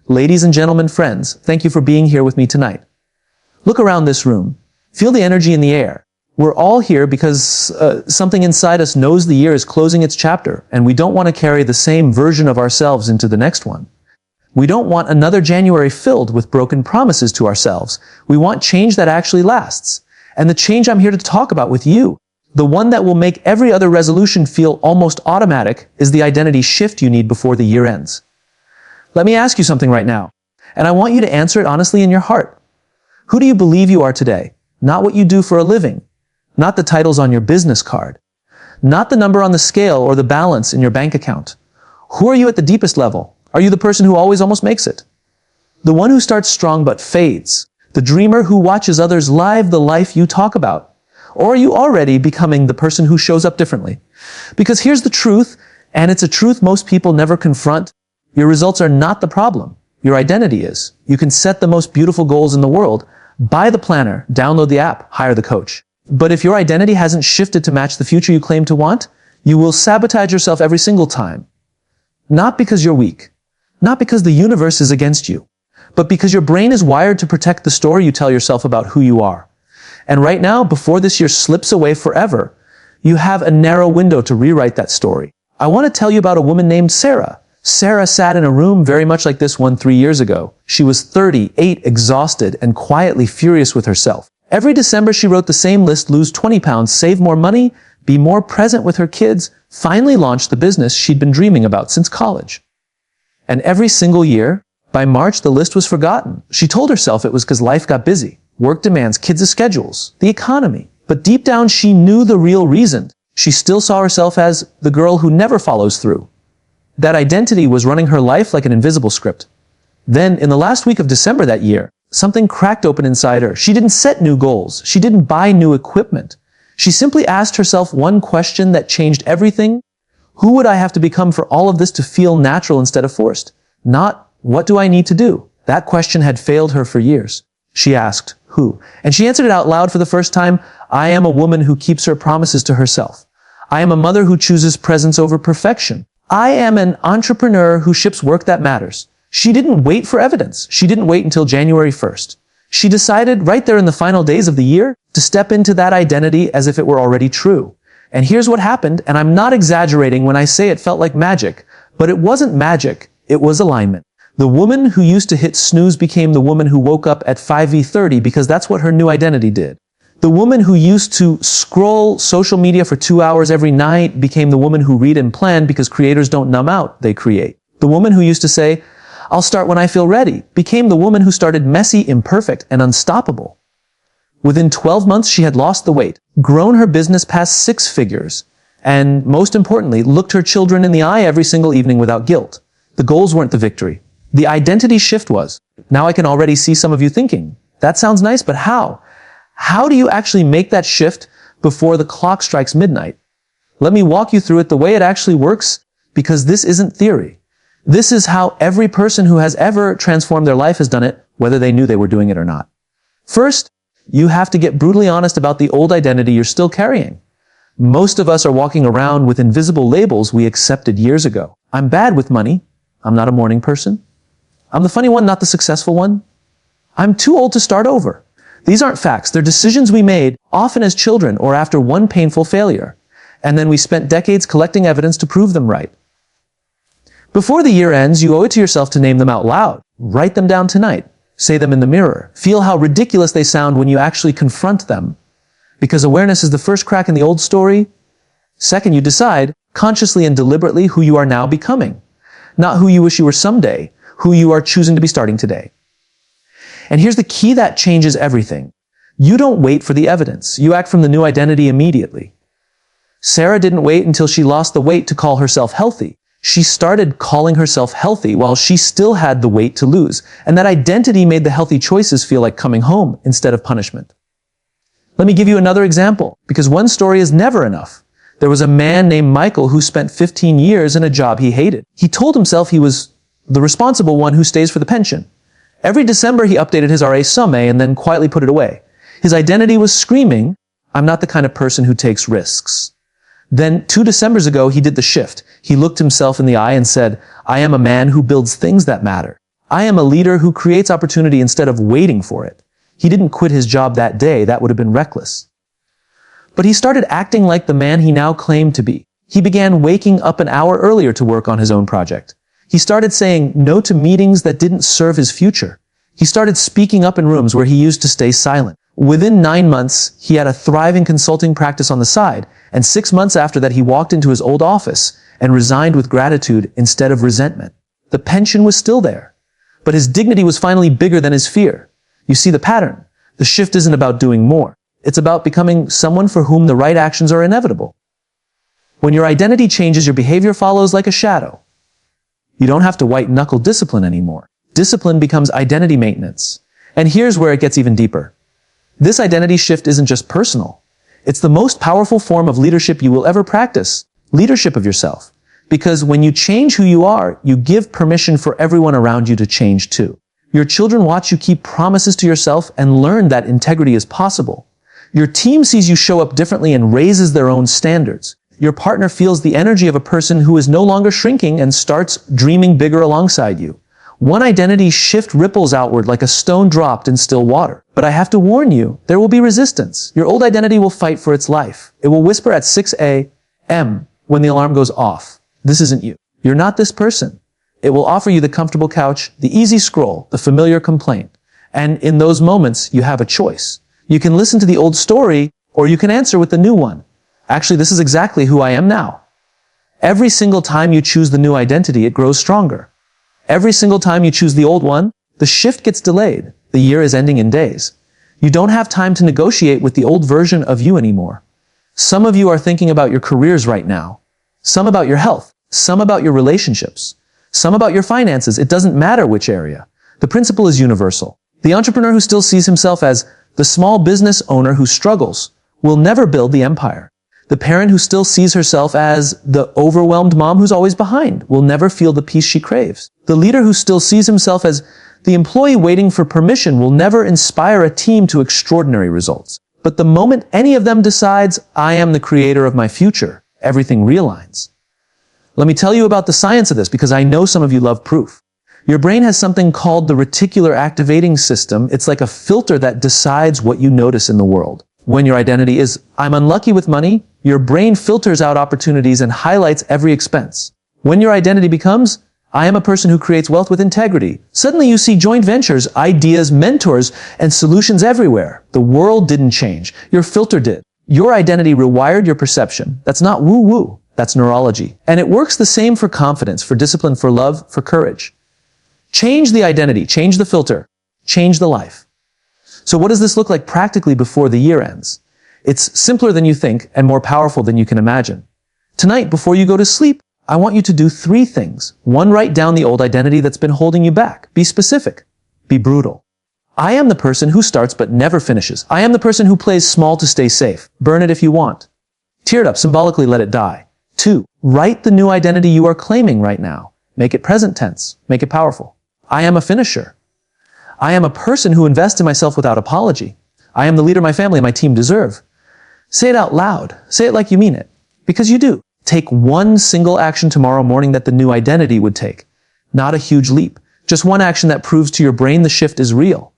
Ladies and gentlemen, friends, thank you for being here with me tonight. Look around this room. Feel the energy in the air. We're all here because something inside us knows the year is closing its chapter, and we don't want to carry the same version of ourselves into the next one. We don't want another January filled with broken promises to ourselves. We want change that actually lasts. And the change I'm here to talk about with you, the one that will make every other resolution feel almost automatic, is the identity shift you need before the year ends. Let me ask you something right now, and I want you to answer it honestly in your heart. Who do you believe you are today? Not what you do for a living, not the titles on your business card, not the number on the scale or the balance in your bank account. Who are you at the deepest level? Are you the person who always almost makes it? The one who starts strong but fades? The dreamer who watches others live the life you talk about? Or are you already becoming the person who shows up differently? Because here's the truth, and it's a truth most people never confront. Your results are not the problem. Your identity is. You can set the most beautiful goals in the world, buy the planner, download the app, hire the coach. But if your identity hasn't shifted to match the future you claim to want, you will sabotage yourself every single time. Not because you're weak, not because the universe is against you, but because your brain is wired to protect the story you tell yourself about who you are. And right now, before this year slips away forever, you have a narrow window to rewrite that story. I want to tell you about a woman named Sarah. Sarah sat in a room very much like this one 3 years ago. She was 38, exhausted, and quietly furious with herself. Every December she wrote the same list: lose 20 pounds, save more money, be more present with her kids, finally launched the business she'd been dreaming about since college. And every single year, by March, the list was forgotten. She told herself it was because life got busy. Work demands, kids' schedules, the economy. But deep down she knew the real reason. She still saw herself as the girl who never follows through. That identity was running her life like an invisible script. Then, in the last week of December that year, something cracked open inside her. She didn't set new goals. She didn't buy new equipment. She simply asked herself one question that changed everything. Who would I have to become for all of this to feel natural instead of forced? Not, what do I need to do? That question had failed her for years. She asked, who? And she answered it out loud for the first time. I am a woman who keeps her promises to herself. I am a mother who chooses presence over perfection. I am an entrepreneur who ships work that matters. She didn't wait for evidence. She didn't wait until January 1st. She decided right there in the final days of the year to step into that identity as if it were already true. And here's what happened, and I'm not exaggerating when I say it felt like magic, but it wasn't magic, it was alignment. The woman who used to hit snooze became the woman who woke up at 5:30 because that's what her new identity did. The woman who used to scroll social media for 2 hours every night became the woman who read and plan because creators don't numb out, they create. The woman who used to say, I'll start when I feel ready, became the woman who started messy, imperfect, and unstoppable. Within 12 months, she had lost the weight, grown her business past 6 figures, and most importantly, looked her children in the eye every single evening without guilt. The goals weren't the victory. The identity shift was. Now I can already see some of you thinking, that sounds nice, but how? How do you actually make that shift before the clock strikes midnight? Let me walk you through it the way it actually works, because this isn't theory. This is how every person who has ever transformed their life has done it, whether they knew they were doing it or not. First, you have to get brutally honest about the old identity you're still carrying. Most of us are walking around with invisible labels we accepted years ago. I'm bad with money. I'm not a morning person. I'm the funny one, not the successful one. I'm too old to start over. These aren't facts. They're decisions we made, often as children or after one painful failure. And then we spent decades collecting evidence to prove them right. Before the year ends, you owe it to yourself to name them out loud. Write them down tonight. Say them in the mirror. Feel how ridiculous they sound when you actually confront them. Because awareness is the first crack in the old story. Second, you decide, consciously and deliberately, who you are now becoming. Not who you wish you were someday, who you are choosing to be starting today. And here's the key that changes everything. You don't wait for the evidence. You act from the new identity immediately. Sarah didn't wait until she lost the weight to call herself healthy. She started calling herself healthy while she still had the weight to lose. And that identity made the healthy choices feel like coming home instead of punishment. Let me give you another example, because one story is never enough. There was a man named Michael who spent 15 years in a job he hated. He told himself he was the responsible one who stays for the pension. Every December he updated his RA summe and then quietly put it away. His identity was screaming, I'm not the kind of person who takes risks. Then 2 Decembers ago, he did the shift. He looked himself in the eye and said, I am a man who builds things that matter. I am a leader who creates opportunity instead of waiting for it. He didn't quit his job that day. That would have been reckless. But he started acting like the man he now claimed to be. He began waking up an hour earlier to work on his own project. He started saying no to meetings that didn't serve his future. He started speaking up in rooms where he used to stay silent. Within 9 months, he had a thriving consulting practice on the side, and 6 months after that he walked into his old office and resigned with gratitude instead of resentment. The pension was still there, but his dignity was finally bigger than his fear. You see the pattern. The shift isn't about doing more. It's about becoming someone for whom the right actions are inevitable. When your identity changes, your behavior follows like a shadow. You don't have to white-knuckle discipline anymore. Discipline becomes identity maintenance. And here's where it gets even deeper. This identity shift isn't just personal. It's the most powerful form of leadership you will ever practice. Leadership of yourself. Because when you change who you are, you give permission for everyone around you to change too. Your children watch you keep promises to yourself and learn that integrity is possible. Your team sees you show up differently and raises their own standards. Your partner feels the energy of a person who is no longer shrinking and starts dreaming bigger alongside you. One identity shift ripples outward like a stone dropped in still water. But I have to warn you, there will be resistance. Your old identity will fight for its life. It will whisper at 6 a.m. when the alarm goes off. This isn't you. You're not this person. It will offer you the comfortable couch, the easy scroll, the familiar complaint. And in those moments, you have a choice. You can listen to the old story, or you can answer with the new one. Actually, this is exactly who I am now. Every single time you choose the new identity, it grows stronger. Every single time you choose the old one, the shift gets delayed. The year is ending in days. You don't have time to negotiate with the old version of you anymore. Some of you are thinking about your careers right now. Some about your health. Some about your relationships. Some about your finances. It doesn't matter which area. The principle is universal. The entrepreneur who still sees himself as the small business owner who struggles will never build the empire. The parent who still sees herself as the overwhelmed mom who's always behind will never feel the peace she craves. The leader who still sees himself as the employee waiting for permission will never inspire a team to extraordinary results. But the moment any of them decides, I am the creator of my future, everything realigns. Let me tell you about the science of this because I know some of you love proof. Your brain has something called the reticular activating system. It's like a filter that decides what you notice in the world. When your identity is, I'm unlucky with money, your brain filters out opportunities and highlights every expense. When your identity becomes, I am a person who creates wealth with integrity, suddenly you see joint ventures, ideas, mentors, and solutions everywhere. The world didn't change. Your filter did. Your identity rewired your perception. That's not woo-woo. That's neurology. And it works the same for confidence, for discipline, for love, for courage. Change the identity, change the filter, change the life. So what does this look like practically before the year ends? It's simpler than you think and more powerful than you can imagine. Tonight, before you go to sleep, I want you to do 3 things. 1, write down the old identity that's been holding you back. Be specific. Be brutal. I am the person who starts but never finishes. I am the person who plays small to stay safe. Burn it if you want. Tear it up, symbolically let it die. 2, write the new identity you are claiming right now. Make it present tense. Make it powerful. I am a finisher. I am a person who invests in myself without apology. I am the leader my family and my team deserve. Say it out loud. Say it like you mean it. Because you do. Take 1 single action tomorrow morning that the new identity would take. Not a huge leap. Just 1 action that proves to your brain the shift is real.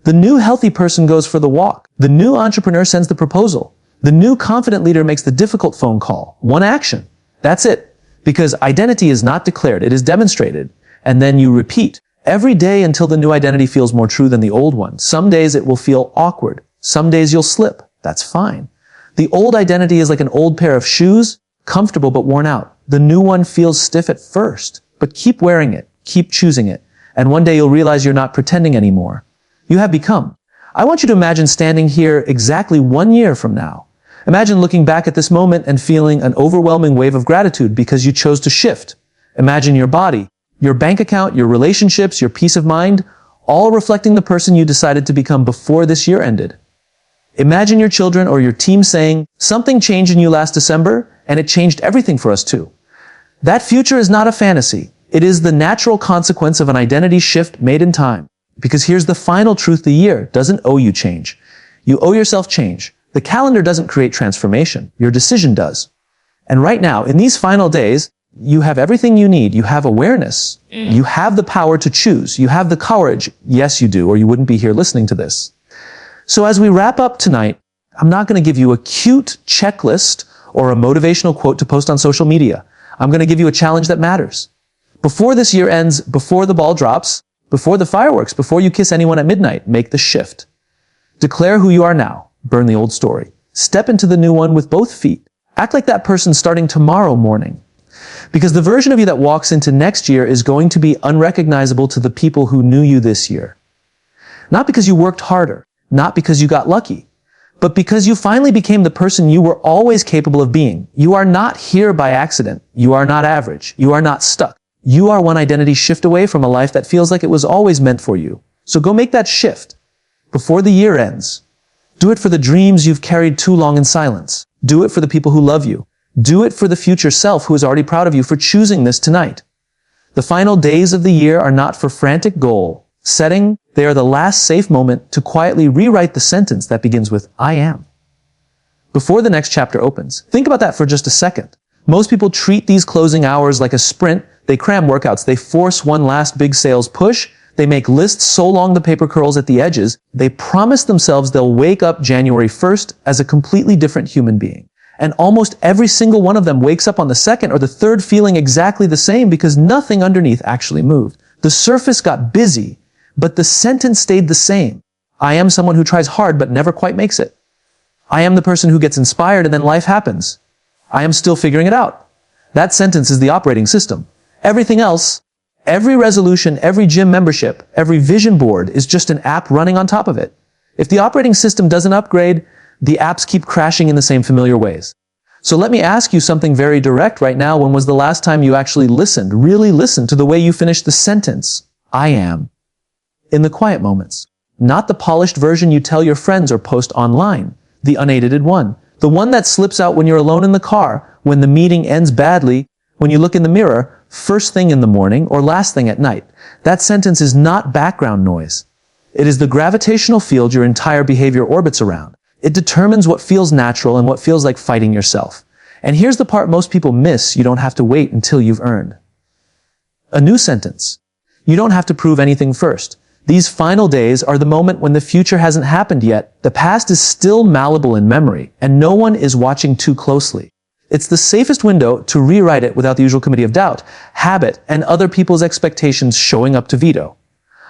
The new healthy person goes for the walk. The new entrepreneur sends the proposal. The new confident leader makes the difficult phone call. 1 action. That's it. Because identity is not declared. It is demonstrated. And then you repeat. Every day until the new identity feels more true than the old one. Some days it will feel awkward. Some days you'll slip. That's fine. The old identity is like an old pair of shoes, comfortable but worn out. The new one feels stiff at first, but keep wearing it, keep choosing it, and one day you'll realize you're not pretending anymore. You have become. I want you to imagine standing here exactly 1 year from now. Imagine looking back at this moment and feeling an overwhelming wave of gratitude because you chose to shift. Imagine your body, your bank account, your relationships, your peace of mind, all reflecting the person you decided to become before this year ended. Imagine your children or your team saying, something changed in you last December, and it changed everything for us too. That future is not a fantasy. It is the natural consequence of an identity shift made in time. Because here's the final truth: the year doesn't owe you change. You owe yourself change. The calendar doesn't create transformation. Your decision does. And right now, in these final days, You have everything you need. You have awareness. You have the power to choose. You have the courage. Yes, you do, or you wouldn't be here listening to this. So as we wrap up tonight, I'm not going to give you a cute checklist or a motivational quote to post on social media. I'm going to give you a challenge that matters. Before this year ends, before the ball drops, before the fireworks, before you kiss anyone at midnight, make the shift. Declare who you are now. Burn the old story. Step into the new one with both feet. Act like that person starting tomorrow morning. Because the version of you that walks into next year is going to be unrecognizable to the people who knew you this year. Not because you worked harder, not because you got lucky, but because you finally became the person you were always capable of being. You are not here by accident. You are not average. You are not stuck. You are one identity shift away from a life that feels like it was always meant for you. So go make that shift before the year ends. Do it for the dreams you've carried too long in silence. Do it for the people who love you. Do it for the future self who is already proud of you for choosing this tonight. The final days of the year are not for frantic goal setting. They are the last safe moment to quietly rewrite the sentence that begins with, I am. Before the next chapter opens, think about that for just a second. Most people treat these closing hours like a sprint. They cram workouts. They force one last big sales push. They make lists so long the paper curls at the edges. They promise themselves they'll wake up January 1st as a completely different human being. And almost every single one of them wakes up on the second or the third feeling exactly the same because nothing underneath actually moved. The surface got busy, but the sentence stayed the same. I am someone who tries hard but never quite makes it. I am the person who gets inspired and then life happens. I am still figuring it out. That sentence is the operating system. Everything else, every resolution, every gym membership, every vision board is just an app running on top of it. If the operating system doesn't upgrade, the apps keep crashing in the same familiar ways. So let me ask you something very direct right now. When was the last time you actually listened, really listened to the way you finished the sentence, I am, in the quiet moments? Not the polished version you tell your friends or post online, the unedited one, the one that slips out when you're alone in the car, when the meeting ends badly, when you look in the mirror, first thing in the morning or last thing at night. That sentence is not background noise. It is the gravitational field your entire behavior orbits around. It determines what feels natural and what feels like fighting yourself. And here's the part most people miss. You don't have to wait until you've earned a new sentence. You don't have to prove anything first. These final days are the moment when the future hasn't happened yet. The past is still malleable in memory, and no one is watching too closely. It's the safest window to rewrite it without the usual committee of doubt, habit, and other people's expectations showing up to veto.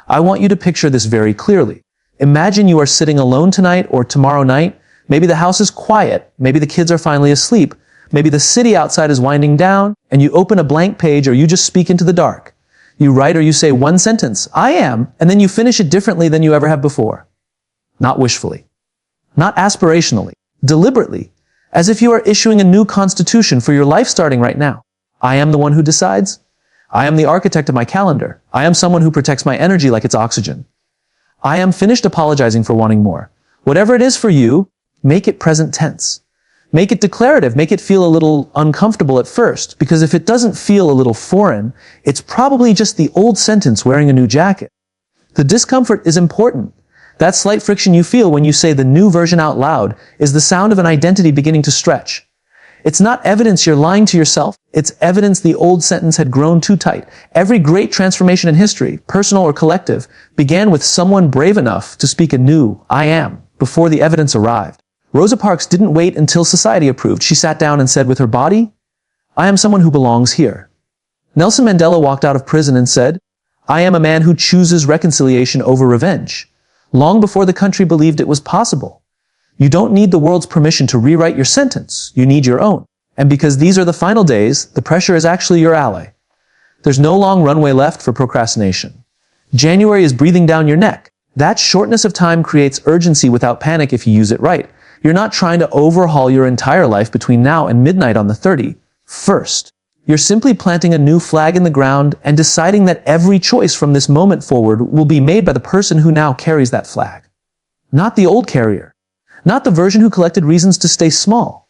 I want you to picture this very clearly. Imagine you are sitting alone tonight or tomorrow night. Maybe the house is quiet. Maybe the kids are finally asleep. Maybe the city outside is winding down, and you open a blank page or you just speak into the dark. You write or you say one sentence, I am, and then you finish it differently than you ever have before. Not wishfully. Not aspirationally. Deliberately. As if you are issuing a new constitution for your life starting right now. I am the one who decides. I am the architect of my calendar. I am someone who protects my energy like it's oxygen. I am finished apologizing for wanting more. Whatever it is for you, make it present tense. Make it declarative. Make it feel a little uncomfortable at first, because if it doesn't feel a little foreign, it's probably just the old sentence wearing a new jacket. The discomfort is important. That slight friction you feel when you say the new version out loud is the sound of an identity beginning to stretch. It's not evidence you're lying to yourself. It's evidence the old sentence had grown too tight. Every great transformation in history, personal or collective, began with someone brave enough to speak a new I am before the evidence arrived. Rosa Parks didn't wait until society approved. She sat down and said with her body, I am someone who belongs here. Nelson Mandela walked out of prison and said, I am a man who chooses reconciliation over revenge. Long before the country believed it was possible. You don't need the world's permission to rewrite your sentence. You need your own. And because these are the final days, the pressure is actually your ally. There's no long runway left for procrastination. January is breathing down your neck. That shortness of time creates urgency without panic if you use it right. You're not trying to overhaul your entire life between now and midnight on the 31st. You're simply planting a new flag in the ground and deciding that every choice from this moment forward will be made by the person who now carries that flag. Not the old carrier. Not the version who collected reasons to stay small.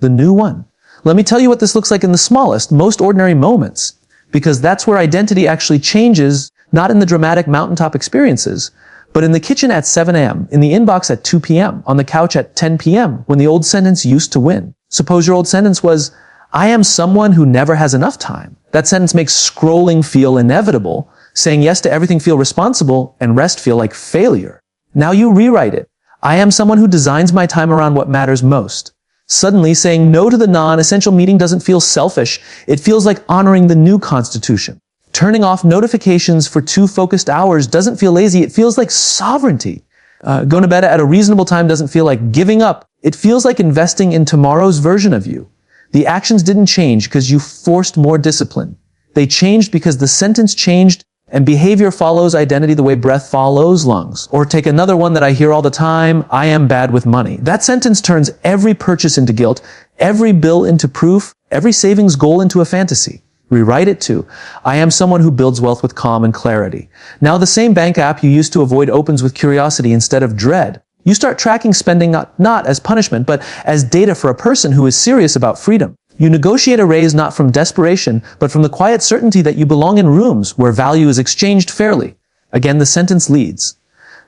The new one. Let me tell you what this looks like in the smallest, most ordinary moments, because that's where identity actually changes, not in the dramatic mountaintop experiences, but in the kitchen at 7 a.m., in the inbox at 2 p.m., on the couch at 10 p.m., when the old sentence used to win. Suppose your old sentence was, I am someone who never has enough time. That sentence makes scrolling feel inevitable, saying yes to everything feel responsible, and rest feel like failure. Now you rewrite it. I am someone who designs my time around what matters most. Suddenly, saying no to the non-essential meeting doesn't feel selfish. It feels like honoring the new constitution. Turning off notifications for 2 focused hours doesn't feel lazy. It feels like sovereignty. Going to bed at a reasonable time doesn't feel like giving up. It feels like investing in tomorrow's version of you. The actions didn't change because you forced more discipline. They changed because the sentence changed, and behavior follows identity the way breath follows lungs. Or take another one that I hear all the time, I am bad with money. That sentence turns every purchase into guilt, every bill into proof, every savings goal into a fantasy. Rewrite it to, I am someone who builds wealth with calm and clarity. Now the same bank app you used to avoid opens with curiosity instead of dread. You start tracking spending not as punishment, but as data for a person who is serious about freedom. You negotiate a raise not from desperation, but from the quiet certainty that you belong in rooms where value is exchanged fairly. Again, the sentence leads.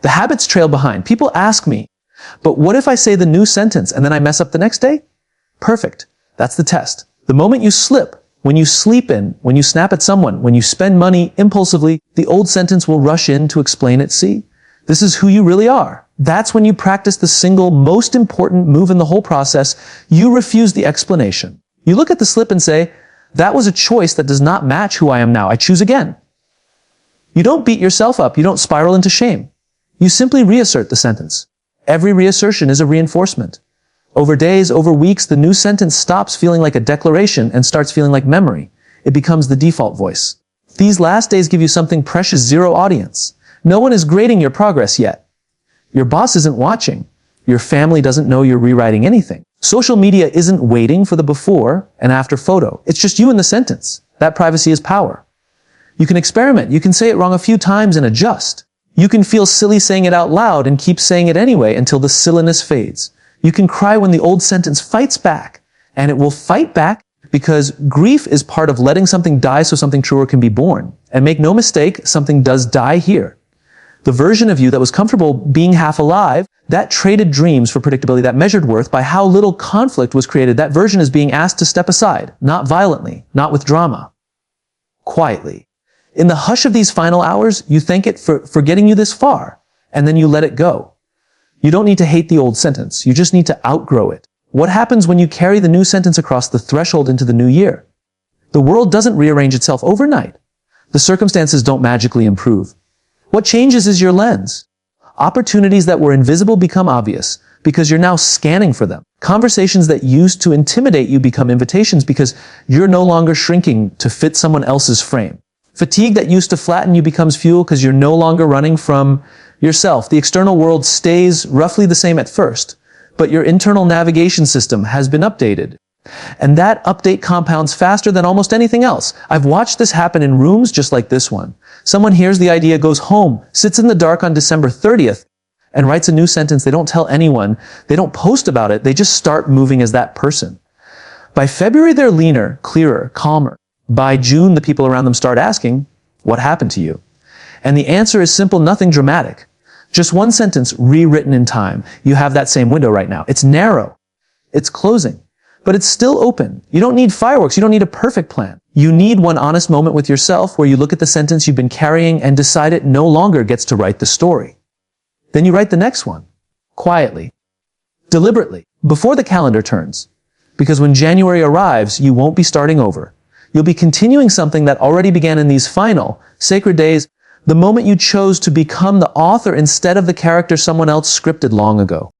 The habits trail behind. People ask me, but what if I say the new sentence and then I mess up the next day? Perfect. That's the test. The moment you slip, when you sleep in, when you snap at someone, when you spend money impulsively, the old sentence will rush in to explain it. See, this is who you really are. That's when you practice the single most important move in the whole process. You refuse the explanation. You look at the slip and say, that was a choice that does not match who I am now. I choose again. You don't beat yourself up. You don't spiral into shame. You simply reassert the sentence. Every reassertion is a reinforcement. Over days, over weeks, the new sentence stops feeling like a declaration and starts feeling like memory. It becomes the default voice. These last days give you something precious: zero audience. No one is grading your progress yet. Your boss isn't watching. Your family doesn't know you're rewriting anything. Social media isn't waiting for the before and after photo. It's just you and the sentence. That privacy is power. You can experiment. You can say it wrong a few times and adjust. You can feel silly saying it out loud and keep saying it anyway until the silliness fades. You can cry when the old sentence fights back, and it will fight back because grief is part of letting something die so something truer can be born. And make no mistake, something does die here. The version of you that was comfortable being half alive, that traded dreams for predictability, that measured worth by how little conflict was created, that version is being asked to step aside, not violently, not with drama, quietly. In the hush of these final hours, you thank it for getting you this far, and then you let it go. You don't need to hate the old sentence. You just need to outgrow it. What happens when you carry the new sentence across the threshold into the new year? The world doesn't rearrange itself overnight. The circumstances don't magically improve. What changes is your lens. Opportunities that were invisible become obvious because you're now scanning for them. Conversations that used to intimidate you become invitations because you're no longer shrinking to fit someone else's frame. Fatigue that used to flatten you becomes fuel because you're no longer running from yourself. The external world stays roughly the same at first, but your internal navigation system has been updated. And that update compounds faster than almost anything else. I've watched this happen in rooms just like this one. Someone hears the idea, goes home, sits in the dark on December 30th, and writes a new sentence. They don't tell anyone. They don't post about it. They just start moving as that person. By February, they're leaner, clearer, calmer. By June, the people around them start asking, what happened to you? And the answer is simple, nothing dramatic. Just one sentence rewritten in time. You have that same window right now. It's narrow. It's closing. But it's still open. You don't need fireworks. You don't need a perfect plan. You need one honest moment with yourself where you look at the sentence you've been carrying and decide it no longer gets to write the story. Then you write the next one. Quietly. Deliberately. Before the calendar turns. Because when January arrives, you won't be starting over. You'll be continuing something that already began in these final, sacred days, the moment you chose to become the author instead of the character someone else scripted long ago.